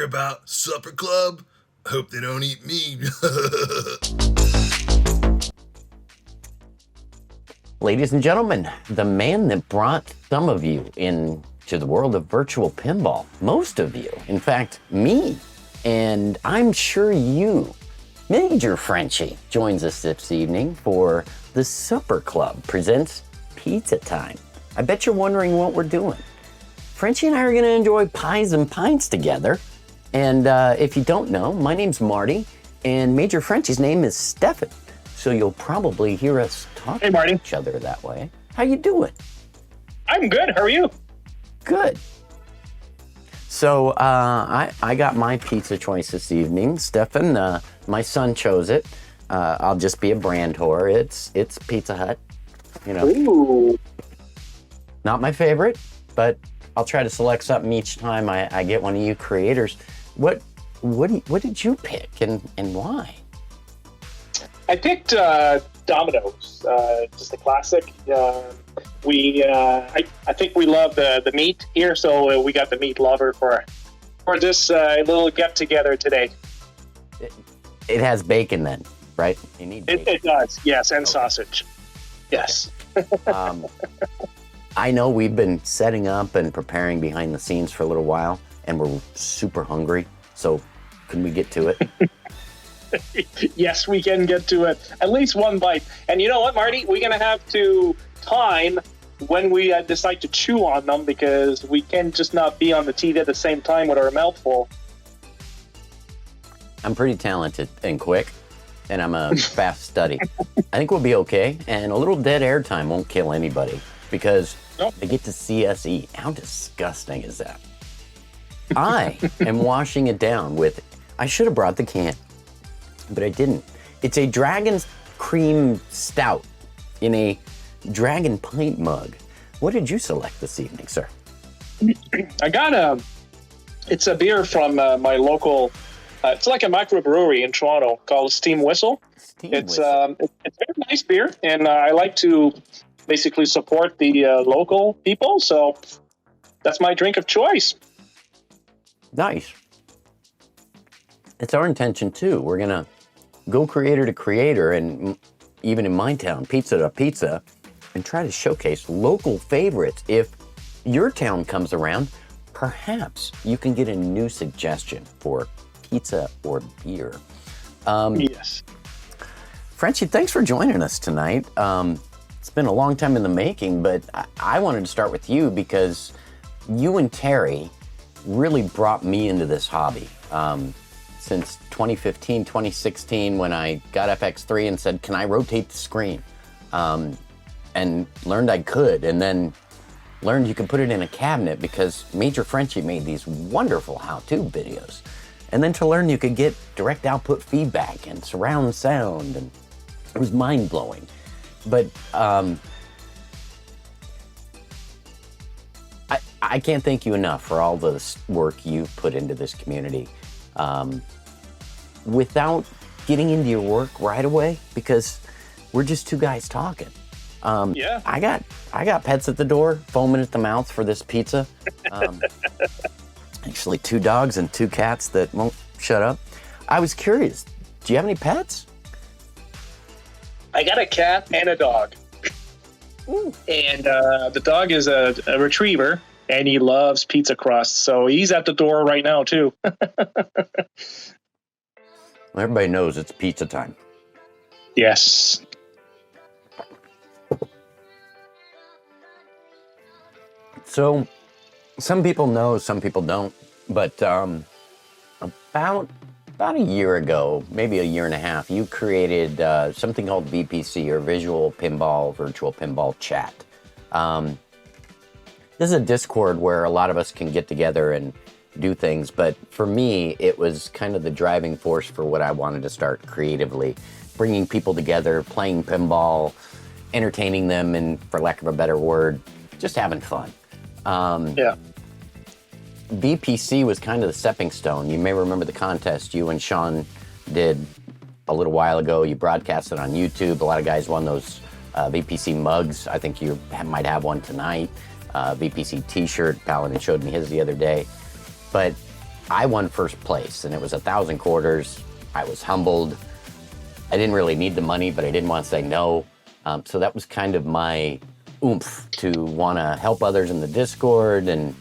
about supper club? Hope they don't eat me. Ladies and gentlemen, the man that brought some of you into the world of virtual pinball, most of you, in fact, me, and I'm sure you, Major Frenchy, joins us this evening for the Supper Club presents Pizza Time. I bet you're wondering what we're doing. Frenchy and I are going to enjoy pies and pints together. And if you don't know, my name's Marty, and Major Frenchy's name is Stefan. So you'll probably hear us talk to each other that way. How you doing? I'm good. How are you? Good. So I got my pizza choice this evening. Stefan, my son chose it. I'll just be a brand whore. It's Pizza Hut. You know. Ooh. Not my favorite, but I'll try to select something each time I get one of you creators. What did you pick and why? I picked Domino's, just a classic. I think we love the meat here, so we got the meat lover for this little get together today. It has bacon then, right? You need bacon. It does, yes, and sausage. Yes. I know we've been setting up and preparing behind the scenes for a little while, and we're super hungry. So can we get to it? Yes, we can get to it. At least one bite. And you know what, Marty? We're going to have to time when we decide to chew on them, because we can just not be on the TV at the same time with our mouth full. I'm pretty talented and quick, and I'm a fast study. I think we'll be okay, and a little dead air time won't kill anybody, because they get to see us eat. How disgusting is that? I am washing it down with, I should have brought the can, but I didn't. It's a Dragon's Cream Stout in a Dragon Pint mug. What did you select this evening, sir? I got it's a beer from my local, it's like a microbrewery in Toronto called Steam Whistle. It's a very nice beer, and I like to basically support the local people, so that's my drink of choice. Nice. It's our intention too. We're gonna go creator to creator, and even in my town, pizza to pizza, and try to showcase local favorites. If your town comes around, perhaps you can get a new suggestion for pizza or beer. Yes. Frenchy, thanks for joining us tonight. It's been a long time in the making, but I wanted to start with you because you and Terry really brought me into this hobby. Since 2015, 2016, when I got FX3 and said, can I rotate the screen? And learned I could, and then learned you could put it in a cabinet because Major Frenchy made these wonderful how-to videos. And then to learn you could get direct output feedback and surround sound, and it was mind-blowing. But I can't thank you enough for all the work you've put into this community. Without getting into your work right away, because we're just two guys talking. Yeah. I got pets at the door, foaming at the mouth for this pizza. Actually, 2 dogs and 2 cats that won't shut up. I was curious, do you have any pets? I got a cat and a dog. Ooh. And the dog is a retriever, and he loves pizza crust, so he's at the door right now too. Everybody knows it's pizza time. Yes. So, some people know, some people don't, but about a year ago, maybe a year and a half, you created something called VPC, or Virtual Pinball Chat. This is a Discord where a lot of us can get together and do things, but for me, it was kind of the driving force for what I wanted to start creatively, bringing people together, playing pinball, entertaining them, and for lack of a better word, just having fun. Yeah. VPC was kind of the stepping stone. You may remember the contest you and Sean did a little while ago. You broadcasted on YouTube. A lot of guys won those VPC mugs. I think you might have one tonight. VPC t-shirt. Paladin showed me his the other day. But I won first place, and it was 1,000 quarters. I was humbled. I didn't really need the money, but I didn't want to say no. So that was kind of my oomph to want to help others in the Discord and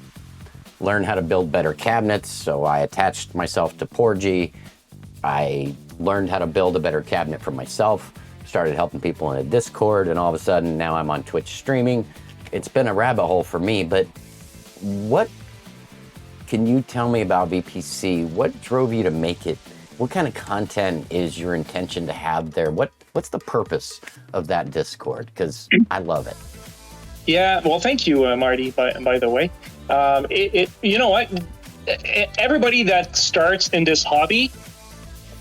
learn how to build better cabinets. So I attached myself to Porgy. I learned how to build a better cabinet for myself, started helping people in a Discord, and all of a sudden now I'm on Twitch streaming. It's been a rabbit hole for me, but what can you tell me about VPC? What drove you to make it? What kind of content is your intention to have there? What's the purpose of that Discord? Because I love it. Yeah, well, thank you, Marty, by the way. You know what? Everybody that starts in this hobby,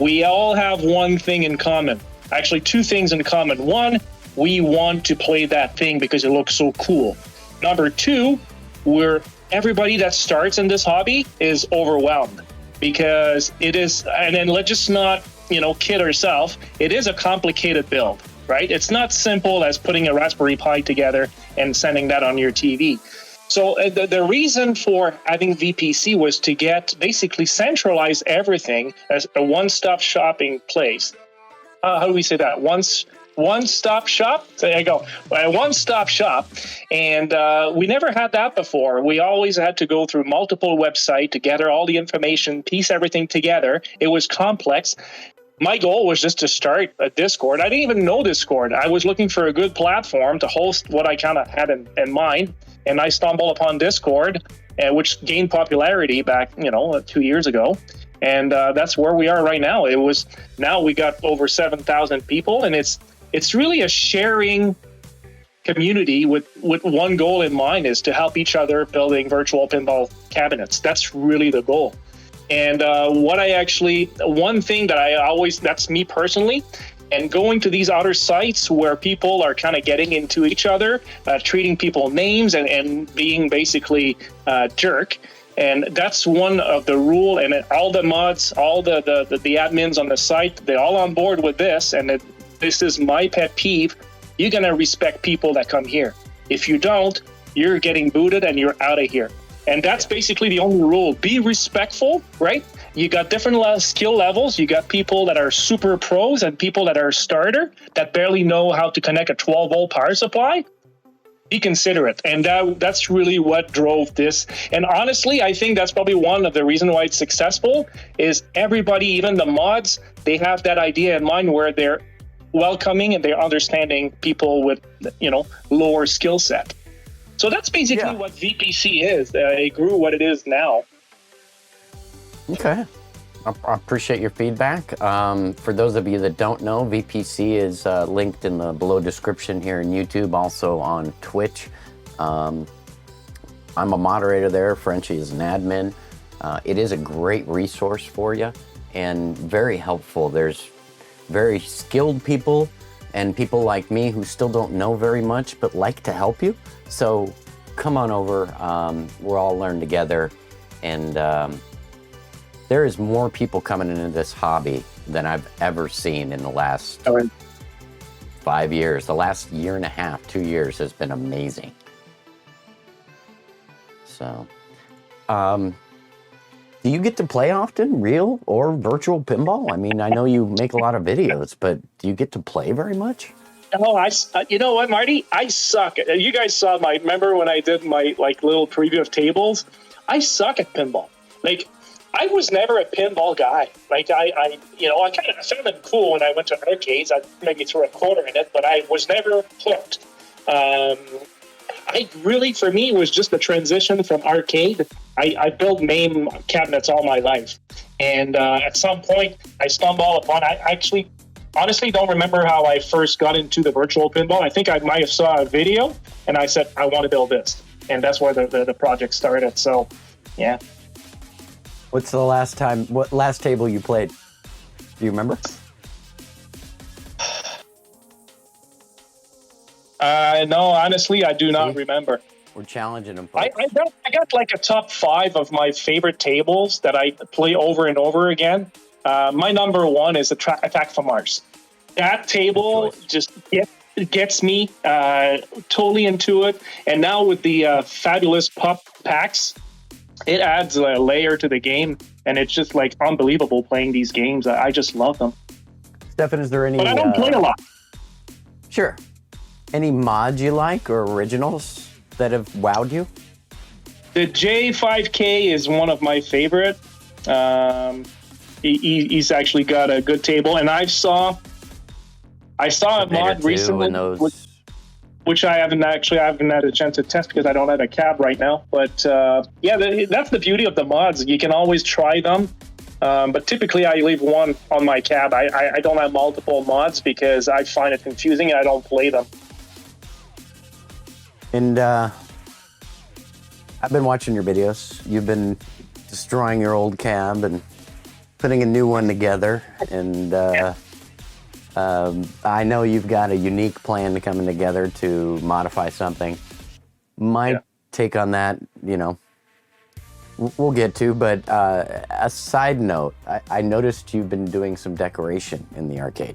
we all have one thing in common. Actually, two things in common. One, we want to play that thing because it looks so cool. Number two, everybody that starts in this hobby is overwhelmed because it is, and then let's just not, kid ourselves. It is a complicated build, right? It's not simple as putting a Raspberry Pi together and sending that on your TV. So the reason for having VPC was to basically centralize everything as a one-stop shopping place. How do we say that? One-stop shop? So there you go. A one-stop shop. And we never had that before. We always had to go through multiple websites to gather all the information, piece everything together. It was complex. My goal was just to start a Discord. I didn't even know Discord. I was looking for a good platform to host what I kind of had in mind. And I stumbled upon Discord, which gained popularity back, 2 years ago. And that's where we are right now. Now we got over 7,000 people, and it's really a sharing community with one goal in mind, is to help each other building virtual pinball cabinets. That's really the goal. And one thing that that's me personally, and going to these other sites where people are kind of getting into each other, treating people names and being basically jerk. And that's one of the rule. And all the mods, all the admins on the site, they're all on board with this. And this is my pet peeve. You're going to respect people that come here. If you don't, you're getting booted and you're out of here. And that's basically the only rule. Be respectful, right? You got different skill levels. You got people that are super pros and people that are starter that barely know how to connect a 12-volt power supply. Be considerate. And that's really what drove this. And honestly, I think that's probably one of the reasons why it's successful is everybody, even the mods, they have that idea in mind where they're welcoming and they're understanding people with, lower skill set. So that's basically what VPC is. It grew what it is now. Okay. I appreciate your feedback. For those of you that don't know, VPC is linked in the below description here in YouTube, also on Twitch. I'm a moderator there. Frenchy is an admin. It is a great resource for you and very helpful. There's very skilled people and people like me who still don't know very much but like to help you. So come on over. We'll all learn together. And there is more people coming into this hobby than I've ever seen in the last 5 years. The last year and a half, 2 years has been amazing. So, do you get to play often, real or virtual pinball? I mean, I know you make a lot of videos, but do you get to play very much? No, you know what, Marty? I suck. You guys saw remember when I did my little preview of tables? I suck at pinball. I was never a pinball guy. I kind of found it cool when I went to arcades. I maybe threw a quarter in it, but I was never hooked. For me, it was just the transition from arcade. I built MAME cabinets all my life. And at some point, I stumbled upon, I actually honestly don't remember how I first got into the virtual pinball. I think I might have saw a video, and I said, I want to build this. And that's where the project started. So, yeah. What's the last table you played? Do you remember? No, honestly, I do not remember. We're challenging them, folks. I got a top 5 of my favorite tables that I play over and over again. My number 1 is Attack from Mars. That table just gets me totally into it. And now with the fabulous pup packs, it adds a layer to the game. and it's just like unbelievable playing these games. I just love them. Stefan, is there any? But I don't play a lot. Sure. Any mods you like or originals that have wowed you? The J5K is one of my favorite. He's actually got a good table, and I saw a mod recently, which I haven't had a chance to test because I don't have a cab right now. But that's the beauty of the mods. You can always try them. But typically I leave one on my cab. I don't have multiple mods because I find it confusing and I don't play them. And I've been watching your videos. You've been destroying your old cab and putting a new one together. And I know you've got a unique plan to coming together to modify something. My take on that, we'll get to, but a side note, I noticed you've been doing some decoration in the arcade.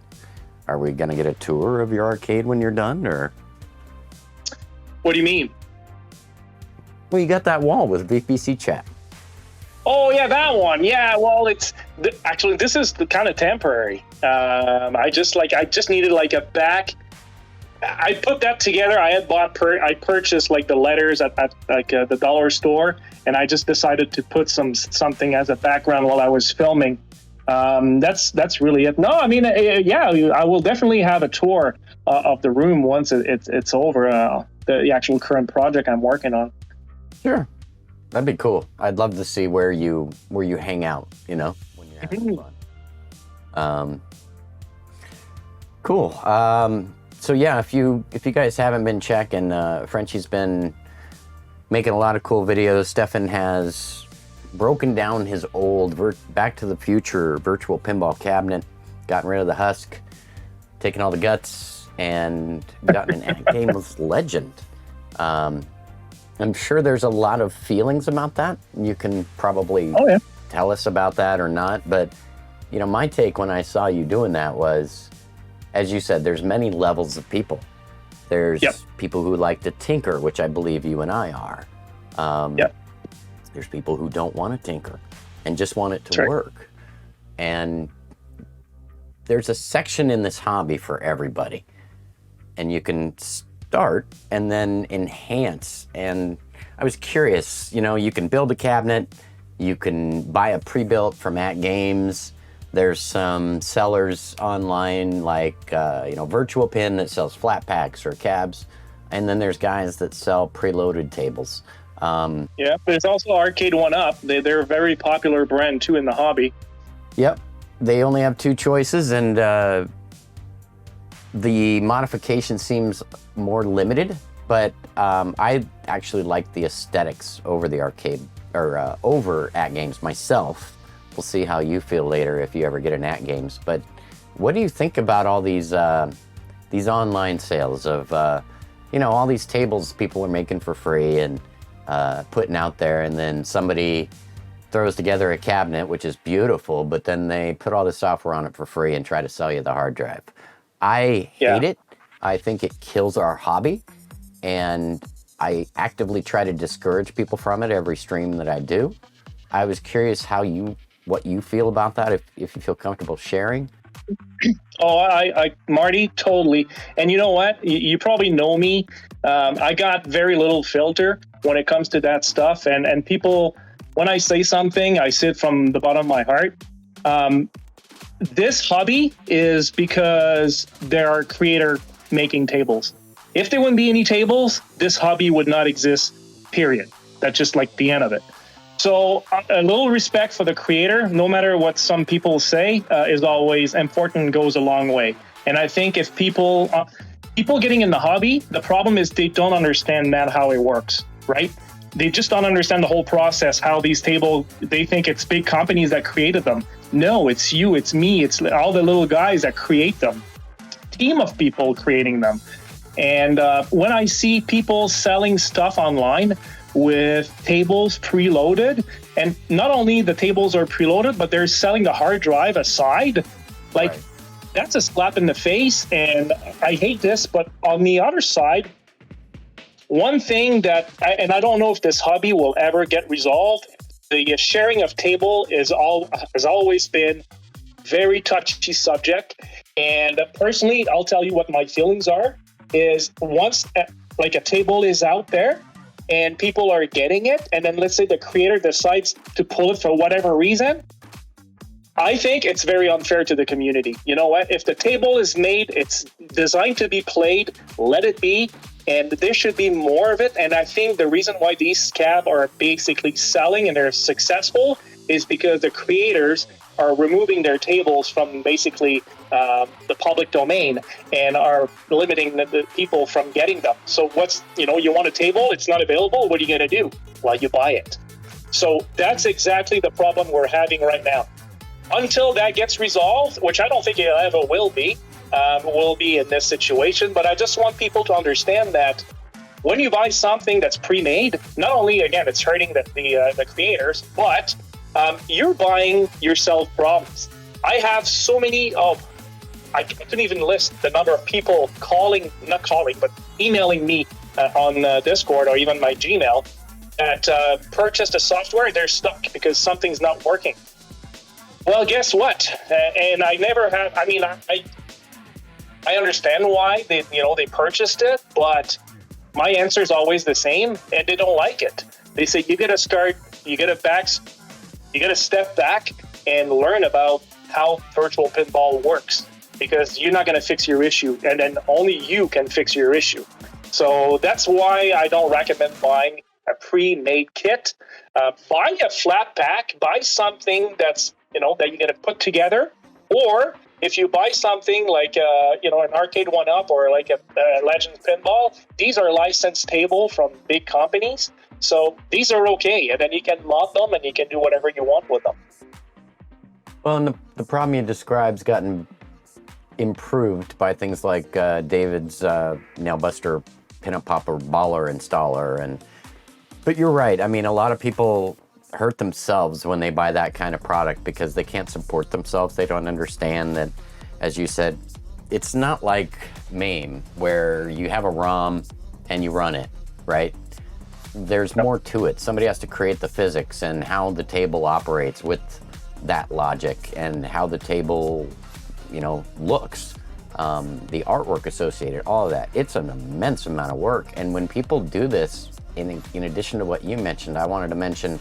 Are we going to get a tour of your arcade when you're done, or? What do you mean? Well, you got that wall with VPC chat. Oh, yeah, that one. Yeah, well, actually, this is kind of temporary. I just needed like a back. I put that together. I purchased like the letters at the dollar store, and I just decided to put something as a background while I was filming. That's really it. No, I mean, I will definitely have a tour of the room once it's over. The actual current project I'm working on. Sure, that'd be cool. I'd love to see where you hang out. When you're having fun. Cool. So yeah, if you guys haven't been checking, Frenchy's been making a lot of cool videos. Stefan has broken down his old Back to the Future virtual pinball cabinet, gotten rid of the husk, taken all the guts, and gotten an Games legend. I'm sure there's a lot of feelings about that. You can probably tell us about that or not, but my take when I saw you doing that was, as you said, there's many levels of people. There's people who like to tinker, which I believe you and I are. There's people who don't want to tinker and just want it to work. And there's a section in this hobby for everybody. And you can start and then enhance. And I was curious, you can build a cabinet, you can buy a pre-built from At Games. There's some sellers online like, Virtual Pin that sells flat packs or cabs. And then there's guys that sell preloaded tables. There's also Arcade 1-Up. They're a very popular brand too in the hobby. Yep. They only have two choices, and the modification seems more limited, but I actually like the aesthetics over the arcade, or over At Games myself. We'll see how you feel later if you ever get an At Games. But what do you think about all these online sales of, all these tables people are making for free and putting out there, and then somebody throws together a cabinet, which is beautiful, but then they put all the software on it for free and try to sell you the hard drive. I hate it. I think it kills our hobby, and I actively try to discourage people from it every stream that I do. I was curious what you feel about that, if you feel comfortable sharing. Oh, I Marty, totally. And you know what? You probably know me. I got very little filter when it comes to that stuff. And people, when I say something, I say it from the bottom of my heart. This hobby is because there are creators making tables. If there wouldn't be any tables, this hobby would not exist, period. That's just like the end of it. So a little respect for the creator, no matter what some people say, is always important, goes a long way. And I think if people getting in the hobby, the problem is they don't understand how it works, right? They just don't understand the whole process, how these tables, they think it's big companies that created them. No, it's you, it's me, it's all the little guys that create them. Team of people creating them. And when I see people selling stuff online with tables preloaded, and not only the tables are preloaded, but they're selling the hard drive aside, that's a slap in the face. And I hate this, but on the other side, one thing that, and I don't know if this hobby will ever get resolved, the sharing of table has always been very touchy subject. And personally, I'll tell you what my feelings are, is once like a table is out there and people are getting it, and then let's say the creator decides to pull it for whatever reason, I think it's very unfair to the community. You know what? If the table is made, it's designed to be played, let it be. And there should be more of it. And I think the reason why these scab are basically selling and they're successful is because the creators are removing their tables from basically the public domain and are limiting the people from getting them. So you want a table, it's not available, what are you going to do? Well, you buy it. So that's exactly the problem we're having right now. Until that gets resolved, which I don't think it ever will be in this situation. But I just want people to understand that when you buy something that's pre-made, not only, again, it's hurting the creators, but you're buying yourself problems. I have so many I couldn't even list the number of people emailing me on Discord or even my Gmail that purchased a software, they're stuck because something's not working. Well, guess what? And I never have. I mean, I understand why they purchased it, but my answer is always the same, and they don't like it. They say you got to step back and learn about how virtual pinball works, because you're not going to fix your issue, and then only you can fix your issue. So that's why I don't recommend buying a pre-made kit. Buy a flat pack. Buy something that's that you're going to put together, or if you buy something like an arcade 1-up or like a Legends pinball, these are licensed table from big companies, so these are okay, and then you can mod them and you can do whatever you want with them. Well, and the problem you describe's gotten improved by things like David's Nailbuster Pinup Popper Baller installer, but you're right. I mean, a lot of people hurt themselves when they buy that kind of product because they can't support themselves. They don't understand that, as you said, it's not like MAME where you have a ROM and you run it, right? There's more to it. Somebody has to create the physics and how the table operates with that logic and how the table, looks, the artwork associated, all of that. It's an immense amount of work. And when people do this, in addition to what you mentioned, I wanted to mention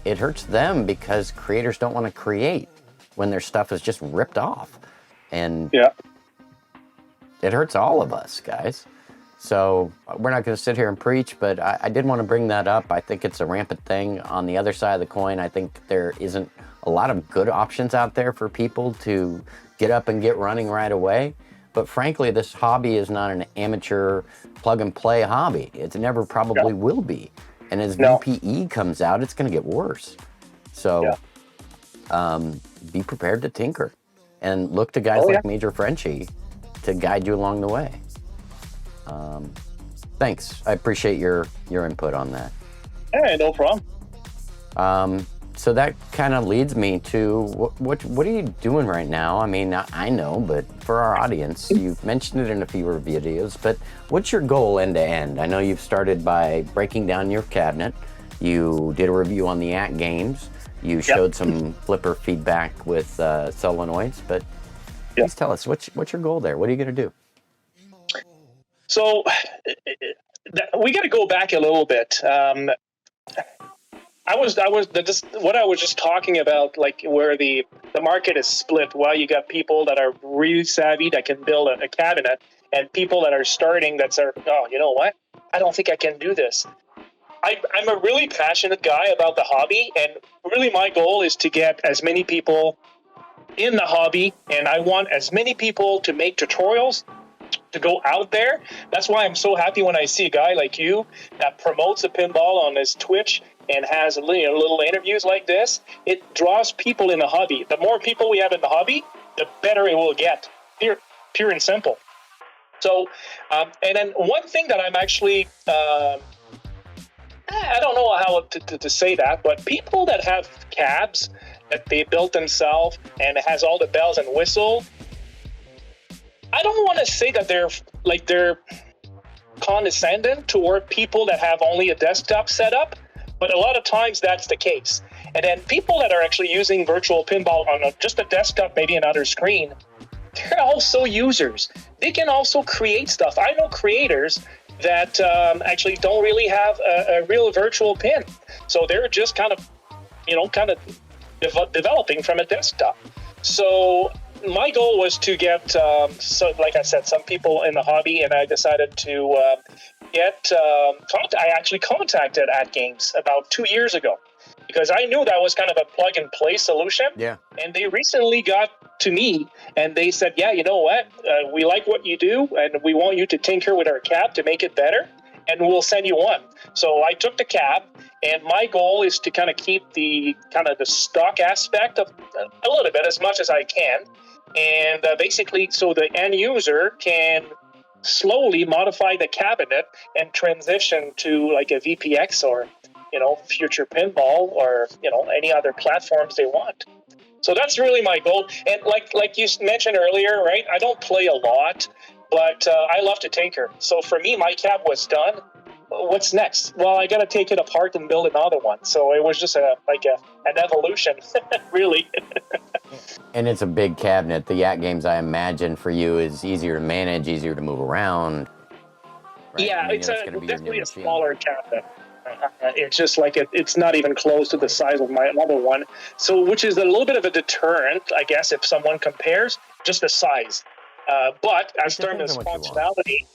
it hurts them because creators don't want to create when their stuff is just ripped off. And it hurts all of us, guys. So we're not going to sit here and preach, but I did want to bring that up. I think it's a rampant thing. On the other side of the coin, I think there isn't a lot of good options out there for people to get up and get running right away. But frankly, this hobby is not an amateur plug-and-play hobby. It never probably will be. And as VPE comes out, it's going to get worse. So be prepared to tinker and look to guys like Major Frenchy to guide you along the way. Thanks. I appreciate your input on that. Hey, no problem. So that kind of leads me to what are you doing right now? I mean, I know, but for our audience, you've mentioned it in a few videos, but what's your goal end to end? I know you've started by breaking down your cabinet. You did a review on the ACT games. You showed some flipper feedback with solenoids, but please tell us, what's your goal there? What are you going to do? So we got to go back a little bit. I was just talking about, like, where the market is split. Well, you got people that are really savvy that can build a cabinet, and people that are starting you know what? I don't think I can do this. I'm a really passionate guy about the hobby, and really my goal is to get as many people in the hobby, and I want as many people to make tutorials, to go out there. That's why I'm so happy when I see a guy like you that promotes a pinball on his Twitch and has little interviews like this. It draws people in the hobby. The more people we have in the hobby, the better it will get. Pure and simple. So, and then one thing that I'm actually, I don't know how to say that, but people that have cabs that they built themselves and it has all the bells and whistles, I don't want to say that they're condescending toward people that have only a desktop setup, but a lot of times that's the case. And then people that are actually using Virtual Pinball on just a desktop, maybe another screen, they're also users. They can also create stuff. I know creators that actually don't really have a real virtual pin. So they're just kind of developing from a desktop. So my goal was to get, so like I said, some people in the hobby, and I decided to I actually contacted At Games about 2 years ago, because I knew that was kind of a plug-and-play solution. Yeah. And they recently got to me, and they said, yeah, you know what? We like what you do, and we want you to tinker with our cab to make it better, and we'll send you one. So I took the cab, and my goal is to kind of keep the stock aspect of a little bit, as much as I can. And basically, so the end user can slowly modify the cabinet and transition to like a VPX or, Future Pinball or, any other platforms they want. So that's really my goal. And like you mentioned earlier, right? I don't play a lot, but I love to tinker. So for me, my cab was done. What's next? Well, I got to take it apart and build another one. So it was just an evolution, really. And it's a big cabinet. The At Games, I imagine, for you is easier to manage, easier to move around. Right? Yeah, it's definitely a smaller cabinet. It's just like it's not even close to the size of my other one. So, which is a little bit of a deterrent, I guess, if someone compares just the size. But as terms of functionality,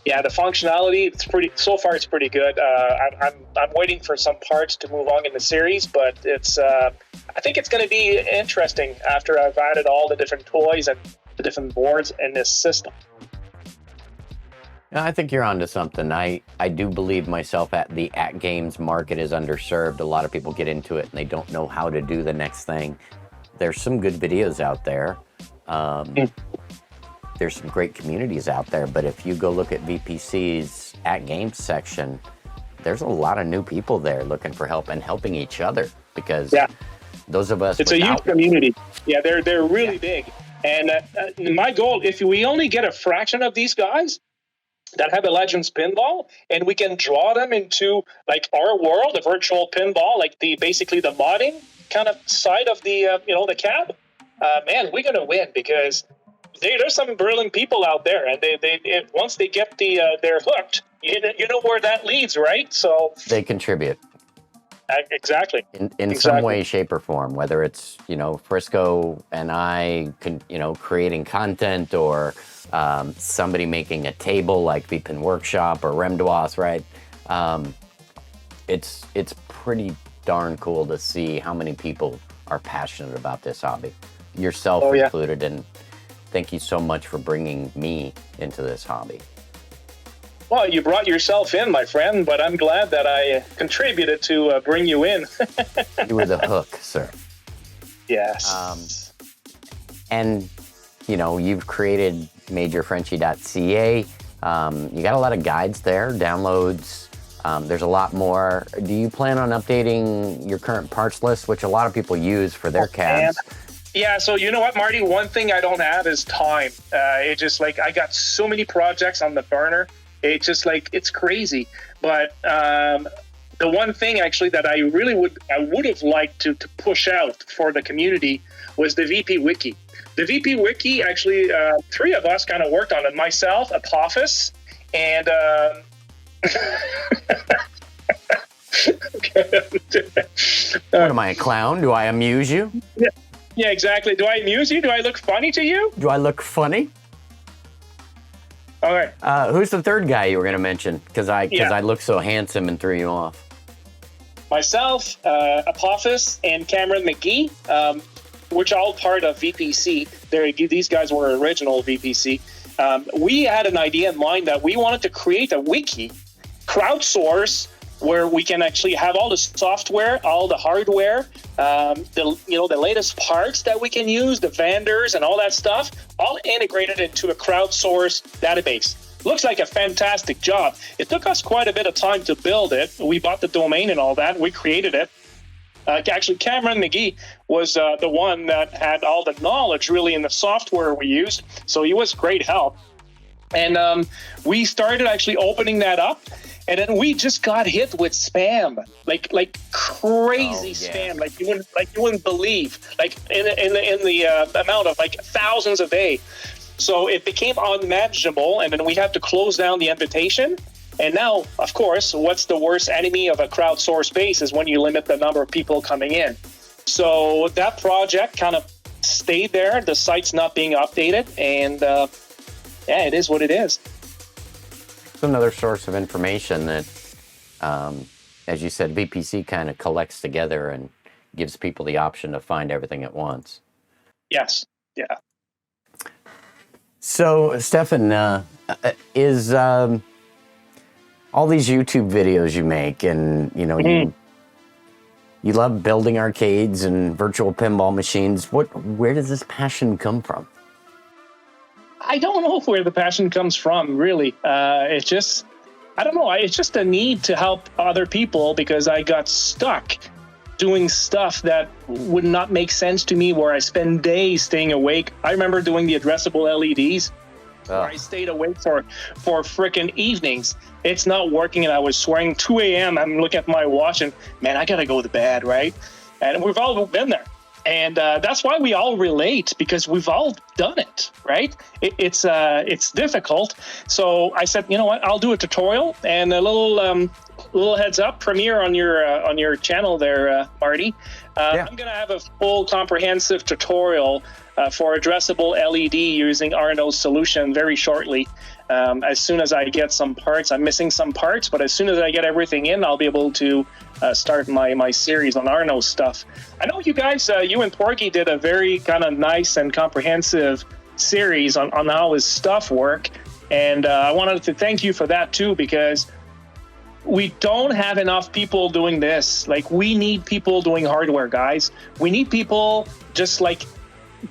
the functionality, it's pretty good. I'm waiting for some parts to move on in the series, but I think it's going to be interesting after I've added all the different toys and the different boards in this system. I think you're onto something. I do believe myself at the At Games market is underserved. A lot of people get into it and they don't know how to do the next thing. There's some good videos out there. There's some great communities out there, but if you go look at VPC's At Games section, there's a lot of new people there looking for help and helping each other, because those of us... It's a huge community. Yeah, they're really big. And my goal, if we only get a fraction of these guys that have a Legends pinball, and we can draw them into like our world, the virtual pinball, like basically the modding kind of side of the the cab, man, we're gonna win, because there's some brilliant people out there, and they once they get they're hooked, you know where that leads, right? So they contribute. Exactly. In some way, shape, or form, whether it's, Frisco and I, creating content, or somebody making a table like VPin Workshop or Remdois, right? It's pretty darn cool to see how many people are passionate about this hobby, yourself included, and thank you so much for bringing me into this hobby. Well, you brought yourself in, my friend, but I'm glad that I contributed to bring you in. You were the hook, sir. Yes. And, you've created MajorFrenchy.ca. You got a lot of guides there, downloads. There's a lot more. Do you plan on updating your current parts list, which a lot of people use for their cabs? Yeah, so you know what, Marty? One thing I don't have is time. It's just like I got so many projects on the burner. It's just like, it's crazy. But the one thing actually that I would have liked to push out for the community was the VP Wiki. The VP Wiki, actually, three of us kind of worked on it. Myself, Apophis, and... What am I, a clown? Do I amuse you? Yeah, exactly. Do I amuse you? Do I look funny to you? Do I look funny? All right. Who's the third guy you were going to mention? Because I look so handsome and threw you off. Myself, Apophis, and Cameron McGee, which are all part of VPC. These guys were original VPC. We had an idea in mind that we wanted to create a wiki, crowdsource, where we can actually have all the software, all the hardware, the latest parts that we can use, the vendors and all that stuff, all integrated into a crowdsourced database. Looks like a fantastic job. It took us quite a bit of time to build it. We bought the domain and all that. We created it. Actually, Cameron McGee was the one that had all the knowledge really in the software we used. So he was great help. And we started actually opening that up. And then we just got hit with spam, like crazy spam, like you wouldn't believe, like in the amount of like thousands a day. So it became unmanageable, and then we had to close down the invitation. And now, of course, what's the worst enemy of a crowdsourced base is when you limit the number of people coming in. So that project kind of stayed there. The site's not being updated, and it is what it is. It's another source of information that, as you said, VPC kind of collects together and gives people the option to find everything at once. Yes. Yeah. So, Stefan, is all these YouTube videos you make, and you love building arcades and virtual pinball machines. Where does this passion come from? I don't know where the passion comes from, really. It's just, I don't know. It's just a need to help other people because I got stuck doing stuff that would not make sense to me, where I spend days staying awake. I remember doing the addressable LEDs. Where I stayed awake for frickin' evenings. It's not working, and I was swearing 2 a.m. I'm looking at my watch, and man, I gotta go to bed, right? And we've all been there. And that's why we all relate, because we've all done it, right? It's difficult. So I said, you know what? I'll do a tutorial and a little heads up premiere on your channel there, Marty. I'm gonna have a full comprehensive tutorial for addressable LED using Arno's solution very shortly. As soon as I get some parts, I'm missing some parts, but as soon as I get everything in, I'll be able to start my series on Arno's stuff. I know you guys, you and Porky did a very kind of nice and comprehensive series on how his stuff work. And I wanted to thank you for that too, because we don't have enough people doing this. Like, we need people doing hardware, guys. We need people just like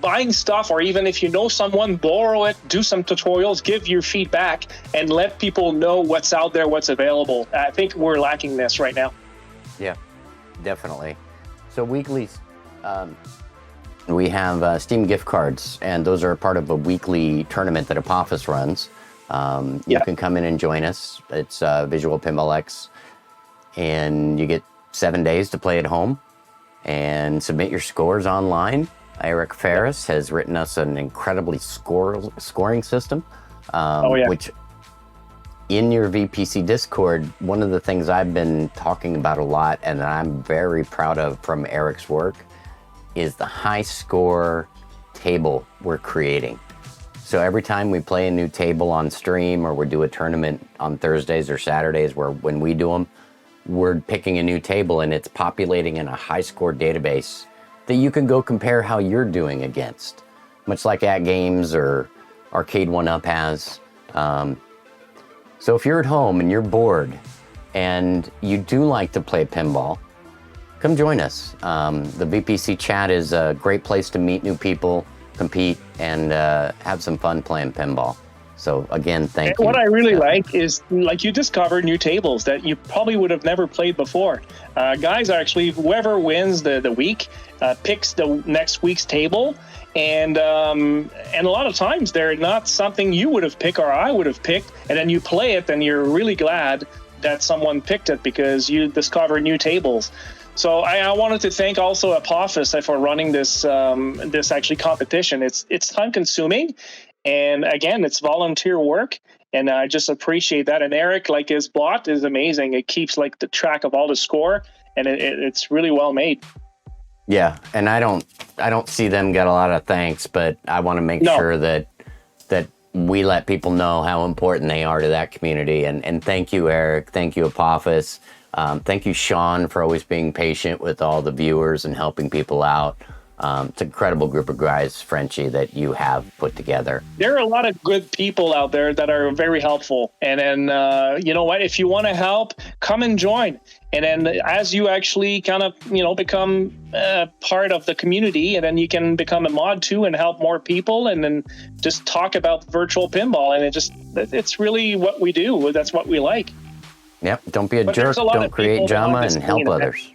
buying stuff, or even if you know someone, borrow it, do some tutorials, give your feedback, and let people know what's out there, what's available. I think we're lacking this right now. Yeah, definitely. So weeklies, we have Steam gift cards, and those are part of a weekly tournament that Apophis runs. You can come in and join us. It's Visual Pinball X, and you get 7 days to play at home and submit your scores online. Eric Ferris has written us an incredibly scoring system, which in your VPC Discord, one of the things I've been talking about a lot and I'm very proud of from Eric's work is the high score table we're creating. So every time we play a new table on stream, or we do a tournament on Thursdays or Saturdays, when we do them, we're picking a new table and it's populating in a high score database that you can go compare how you're doing against, much like At Games or Arcade 1-Up has. So if you're at home and you're bored and you do like to play pinball, come join us. The VPC chat is a great place to meet new people, compete, and have some fun playing pinball. So again, thank you. What I really like is, like, you discover new tables that you probably would have never played before. Guys, actually, whoever wins the week picks the next week's table, and a lot of times they're not something you would have picked or I would have picked, and then you play it and you're really glad that someone picked it because you discover new tables. So I wanted to thank also Apophis for running this actually competition. It's time consuming. And again, it's volunteer work, and I just appreciate that. And Eric, like, his bot is amazing. It keeps like the track of all the score, and it's really well made. Yeah, and I don't see them get a lot of thanks, but I want to make sure that we let people know how important they are to that community. And thank you, Eric. Thank you, Apophis. Thank you, Sean, for always being patient with all the viewers and helping people out. It's an incredible group of guys, Frenchy, that you have put together. There are a lot of good people out there that are very helpful. And then, you know what, if you want to help, come and join. And then as you actually kind of, become part of the community, and then you can become a mod too and help more people, and then just talk about virtual pinball. And it's really what we do. That's what we like. Yep. Don't be a jerk. Don't create drama, and help others.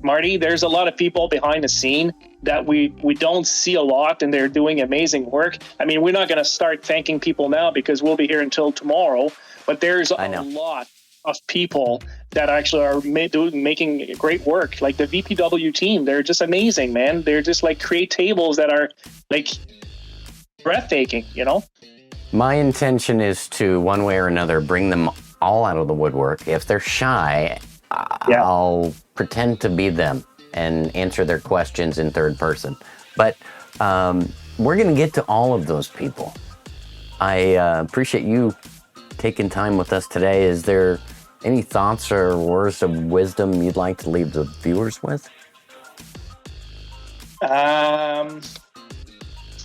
Marty, there's a lot of people behind the scene that we don't see a lot, and they're doing amazing work. I mean, we're not going to start thanking people now because we'll be here until tomorrow, but there's a lot of people that actually are making great work. Like the VPW team, they're just amazing, man. They're just like create tables that are like breathtaking, you know? My intention is to, one way or another, bring them all out of the woodwork. If they're shy, I'll pretend to be them and answer their questions in third person. But we're going to get to all of those people. I appreciate you taking time with us today. Is there any thoughts or words of wisdom you'd like to leave the viewers with?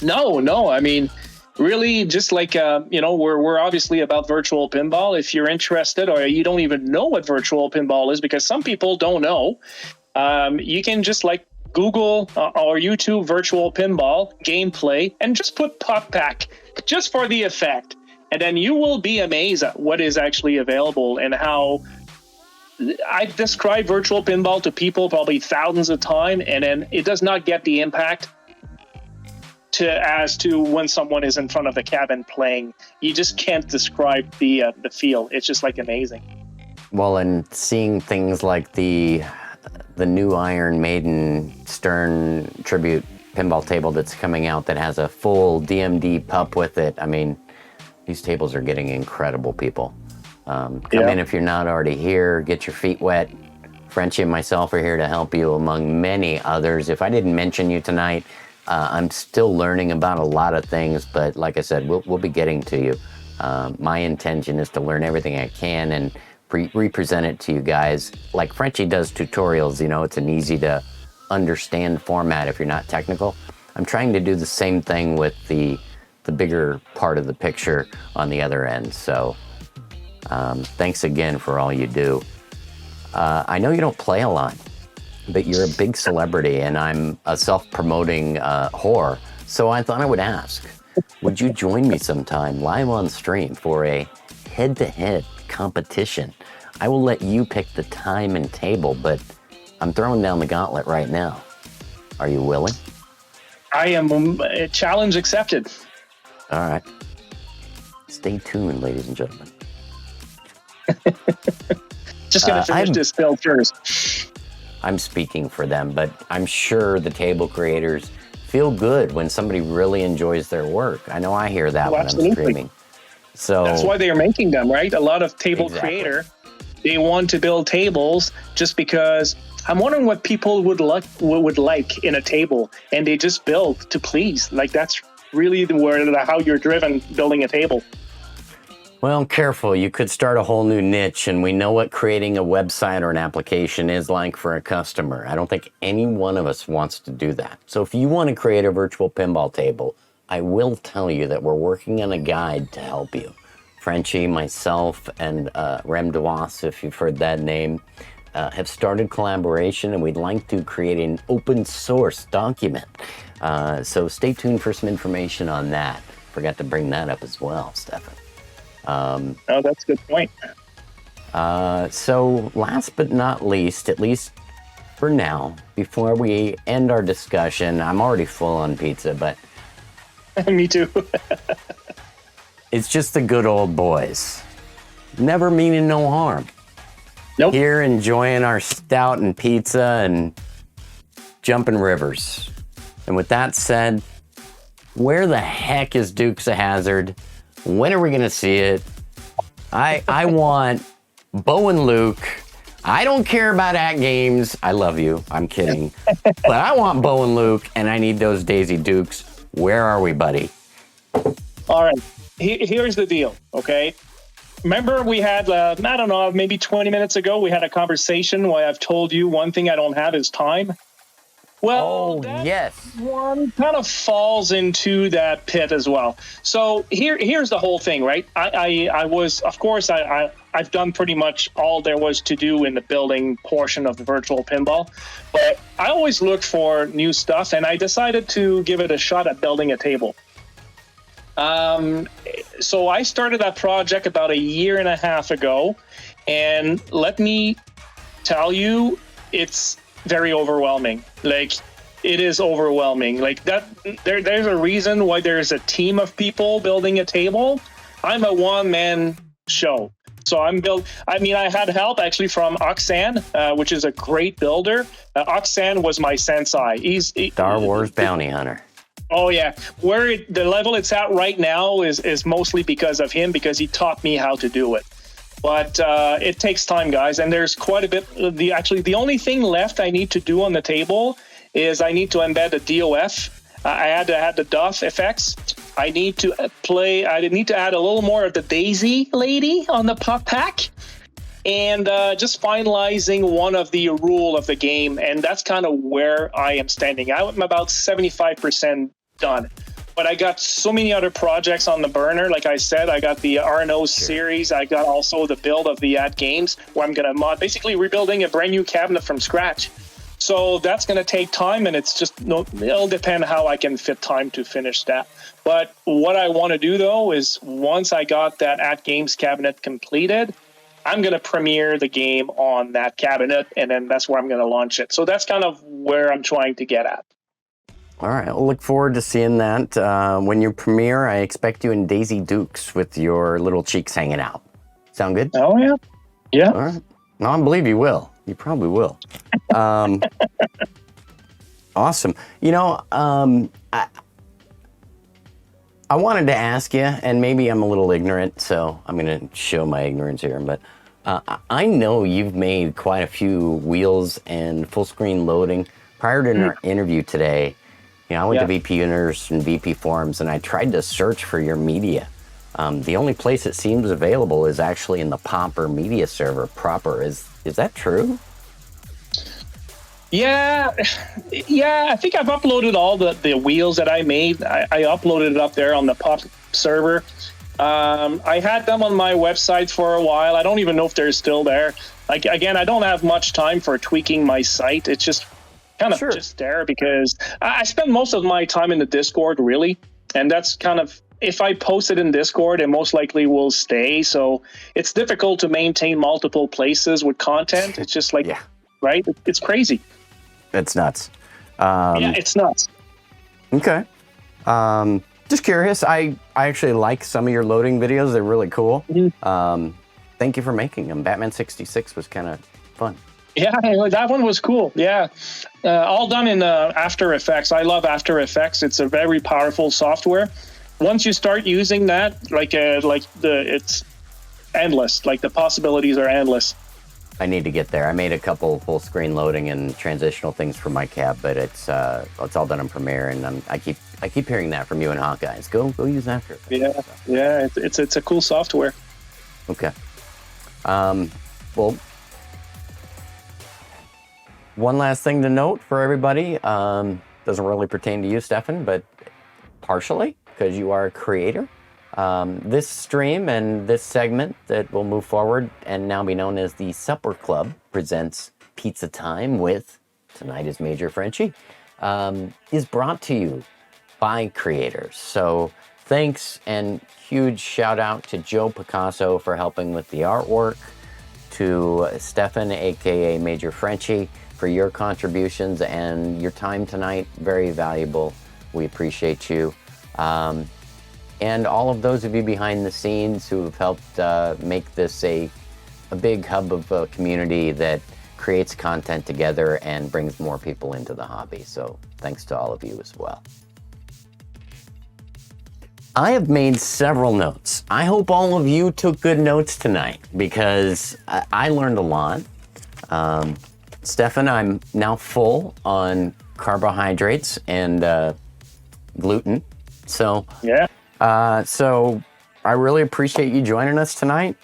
No. I mean, really, just like we're obviously about virtual pinball. If you're interested, or you don't even know what virtual pinball is, because some people don't know, you can just like Google or YouTube virtual pinball gameplay and just put pop pack just for the effect, and then you will be amazed at what is actually available and how. I've described virtual pinball to people probably thousands of times, and then it does not get the impact as to when someone is in front of the cabin playing. You just can't describe the feel. It's just like amazing. Well, and seeing things like the new Iron Maiden Stern tribute pinball table that's coming out that has a full DMD pup with it. I mean, these tables are getting incredible, people. Come in if you're not already here, get your feet wet. Frenchy and myself are here to help you, among many others. If I didn't mention you tonight, I'm still learning about a lot of things, but like I said, we'll be getting to you. My intention is to learn everything I can and represent it to you guys. Like Frenchy does tutorials, it's an easy to understand format if you're not technical. I'm trying to do the same thing with the bigger part of the picture on the other end. So thanks again for all you do. I know you don't play a lot, but you're a big celebrity, and I'm a self-promoting whore. So I thought I would ask, would you join me sometime live on stream for a head-to-head competition? I will let you pick the time and table, but I'm throwing down the gauntlet right now. Are you willing? I am. Challenge accepted. All right. Stay tuned, ladies and gentlemen. Just going to finish this build first. I'm speaking for them, but I'm sure the table creators feel good when somebody really enjoys their work. I know I hear that when I'm streaming. So that's why they are making them, right? A lot of table creator, they want to build tables just because. I'm wondering what people would like in a table, and they just build to please. Like that's really how you're driven building a table. Well, careful. You could start a whole new niche, and we know what creating a website or an application is like for a customer. I don't think any one of us wants to do that. So if you want to create a virtual pinball table, I will tell you that we're working on a guide to help you. Frenchy, myself, and Rem Dewas, if you've heard that name, have started collaboration, and we'd like to create an open source document. So stay tuned for some information on that. Forgot to bring that up as well, Stefan. That's a good point. So last but not least, at least for now, before we end our discussion, I'm already full on pizza, but me too. It's just the good old boys. Never meaning no harm. Nope. Here enjoying our stout and pizza and jumping rivers. And with that said, where the heck is Dukes of Hazzard? When are we going to see it? I want Bo and Luke. I don't care about at games. I love you. I'm kidding. But I want Bo and Luke, and I need those Daisy Dukes. Where are we, buddy? All right. Here's the deal, okay? Remember we had, I don't know, maybe 20 minutes ago, we had a conversation where I've told you one thing I don't have is time. Well, yes. One kind of falls into that pit as well. So here's the whole thing, right? I was, of course, I've done pretty much all there was to do in the building portion of the virtual pinball, but I always look for new stuff, and I decided to give it a shot at building a table. So I started that project about 1.5 years ago, and let me tell you, it's very overwhelming. Like, it is overwhelming. Like that, there's a reason why there's a team of people building a table. I'm a one-man show. So I had help actually from Oxan, which is a great builder. Oxan was my sensei. He's Star Wars bounty hunter. Oh yeah, the level it's at right now is mostly because of him, because he taught me how to do it. But it takes time, guys, and there's quite a bit. The only thing left I need to do on the table is I need to embed a DOF. I had to add the DOF effects. I need to add a little more of the Daisy lady on the pop pack, and just finalizing one of the rule of the game, and that's kind of where I am standing. I'm about 75% done. But I got so many other projects on the burner. Like I said, I got the RNO series. I got also the build of the At Games, where I'm going to basically rebuilding a brand new cabinet from scratch. So that's going to take time, and it'll depend how I can fit time to finish that. But what I want to do, though, is once I got that At Games cabinet completed, I'm going to premiere the game on that cabinet, and then that's where I'm going to launch it. So that's kind of where I'm trying to get at. All right, I'll look forward to seeing that. When you premiere, I expect you in Daisy Dukes with your little cheeks hanging out. Sound good? Oh, yeah. Yeah. All right. No, I believe you will. You probably will. Awesome. I wanted to ask you, and maybe I'm a little ignorant, so I'm going to show my ignorance here, but I know you've made quite a few wheels and full screen loading. Prior to our interview today, I went to VP Universe and VP Forums, and I tried to search for your media. The only place it seems available is actually in the Popper media server proper. Is that true? Yeah. I think I've uploaded all the wheels that I made. I uploaded it up there on the Pop server. I had them on my website for a while. I don't even know if they're still there. Like, again, I don't have much time for tweaking my site. It's just kind of just there because I spend most of my time in the Discord, really. And that's kind of, if I post it in Discord, it most likely will stay. So it's difficult to maintain multiple places with content. It's just like, right? It's crazy. It's nuts. Yeah, it's nuts. Okay. Just curious. I actually like some of your loading videos. They're really cool. Thank you for making them. Batman 66 was kind of fun. Yeah, that one was cool. Yeah. All done in After Effects. I love After Effects. It's a very powerful software. Once you start using that, it's endless. Like, the possibilities are endless. I need to get there. I made a couple full screen loading and transitional things for my cab, but it's all done in Premiere, and I keep hearing that from you and Hawkeyes. Go use After Effects. Yeah. It's a cool software. Okay. Well, one last thing to note for everybody. Doesn't really pertain to you, Stefan, but partially, because you are a creator. This stream and this segment that will move forward and now be known as the Supper Club presents Pizza Time with, tonight is Major Frenchy, is brought to you by creators. So thanks and huge shout out to Joe Picasso for helping with the artwork, to Stefan, aka Major Frenchy, for your contributions and your time tonight. Very valuable. We appreciate you. And all of those of you behind the scenes who have helped make this a big hub of a community that creates content together and brings more people into the hobby. So thanks to all of you as well. I have made several notes. I hope all of you took good notes tonight because I learned a lot. Stefan, I'm now full on carbohydrates and gluten. So so I really appreciate you joining us tonight.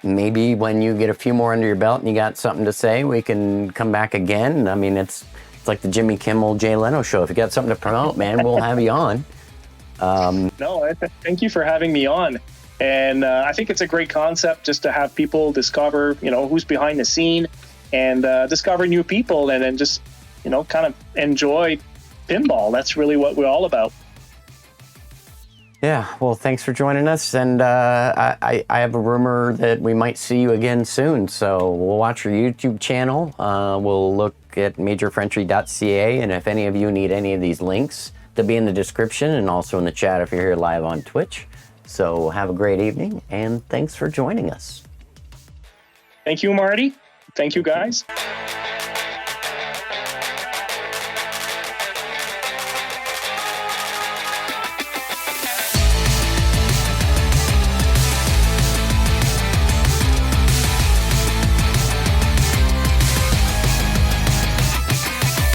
Maybe when you get a few more under your belt and you got something to say, we can come back again. I mean, it's like the Jimmy Kimmel, Jay Leno show. If you got something to promote, man, we'll have you on. No, thank you for having me on. And I think it's a great concept just to have people discover, who's behind the scene and discover new people and then just, kind of enjoy pinball. That's really what we're all about. Yeah, well, thanks for joining us. And I have a rumor that we might see you again soon. So we'll watch your YouTube channel. We'll look at majorfrenchy.ca. And if any of you need any of these links, they'll be in the description and also in the chat if you're here live on Twitch. So have a great evening, and thanks for joining us. Thank you, Marty. Thank you, guys.